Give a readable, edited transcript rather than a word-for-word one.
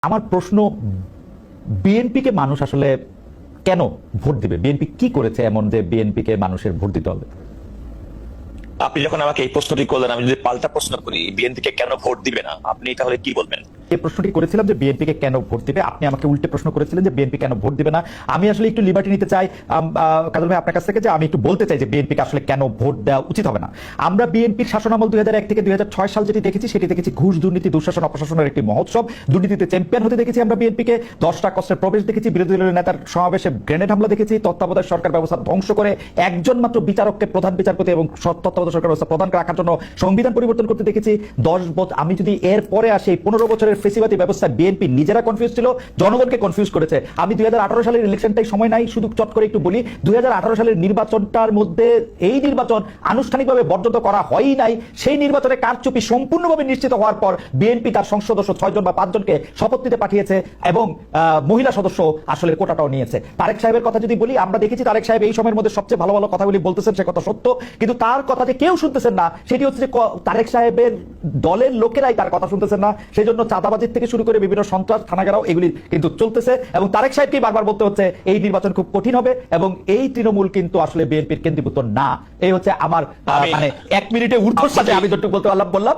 আমার প্রশ্ন, বিএনপিকে মানুষ আসলে কেন ভোট দিবে? বিএনপি কি করেছে এমন যে বিএনপিকে মানুষের ভোট দিতে হবে? আপনি যখন আমাকে এই প্রশ্নটি করলেন, আমি যদি পাল্টা প্রশ্ন করি, বিএনপিকে কেন ভোট দিবে না, আপনি তাহলে কি বলবেন? এই প্রশ্নটি করেছিলাম যে বিএনপিকে কেন ভোট দিবে, আপনি আমাকে উল্টে প্রশ্ন করেছিলেন যে বিএনপি কেন ভোট দিবে না। আমি আসলে একটু লিবার্টি নিতে চাই কাজল ভাই আপনার কাছ থেকে, যে আমি একটু বলতে চাই যে বিএনপিকে আসলে কেন ভোট দেওয়া উচিত হবে না। আমরা বিএনপির শাসনামল 2001 থেকে 2006 সাল যেটি দেখেছি, সেটি দেখেছি ঘুষ, দুর্নীতি, দুঃশাসন, অপশাসনের একটি মহোৎসব। দুর্নীতিতে চ্যাম্পিয়ন হতে দেখেছি আমরা বিএনপিকে। 10টা কষ্টের প্রবেশ দেখেছি, বিরোধী দলের নেতার সমাবেশে গ্রেনেড হামলা দেখেছি, তত্ত্বাবধায়ক সরকার ব্যবস্থা ধ্বংস করে একজন মাত্র বিচারককে প্রধান বিচারপতি এবং তত্ত্বাবধায়ক সরকার ব্যবস্থা প্রধান রাখার জন্য সংবিধান পরিবর্তন করতে দেখেছি। 10 বছর, আমি যদি এর পরে আসি, 15 বছরের ফেসিবাদী ব্যবস্থা বিএনপি নিজেরা কনফিউজ ছিল, জনগণকে কনফিউজ করেছে। আমি 2018 সালের ইলেকশনটাই সময় নাই, শুধু চট করে একটু বলি, 2018 সালের নির্বাচনটার মধ্যে এই নির্বাচন আনুষ্ঠানিকভাবে বর্জন করা হয়ই নাই। সেই নির্বাচনে কারচুপি সম্পূর্ণভাবে নিশ্চিত হওয়ার পর বিএনপি তার সংসদ সদস্য 6 জন বা 5 জনকে শপথ নিতে পাঠিয়েছে এবং মহিলা সদস্য আসলে কোটাটাও নিয়েছে। তারেক সাহেবের কথা যদি বলি, আমরা দেখেছি তারেক সাহেব এই সময়ের মধ্যে সবচেয়ে ভালো ভালো কথাগুলি বলতেছেন, সে কথা সত্য, কিন্তু তার কথা যে কেউ শুনতেছেন না, সেটি হচ্ছে যে তারেক সাহেবের দলের লোকেরাই তার কথা শুনতেছেন না। সেই জন্য চাঁদাবাজির থেকে শুরু করে বিভিন্ন সন্ত্রাস, থানাঘেরাও এগুলি কিন্তু চলতেছে এবং তারেক সাহেবকেই বারবার বলতে হচ্ছে এই নির্বাচন খুব কঠিন হবে এবং এই তৃণমূল কিন্তু আসলে বিএনপির কেন্দ্রীভূত না। এই হচ্ছে আমার মানে 1 মিনিটে ঊর্ধ্বর সাথে আমি যতটুকু বলতে পারলাম বললাম।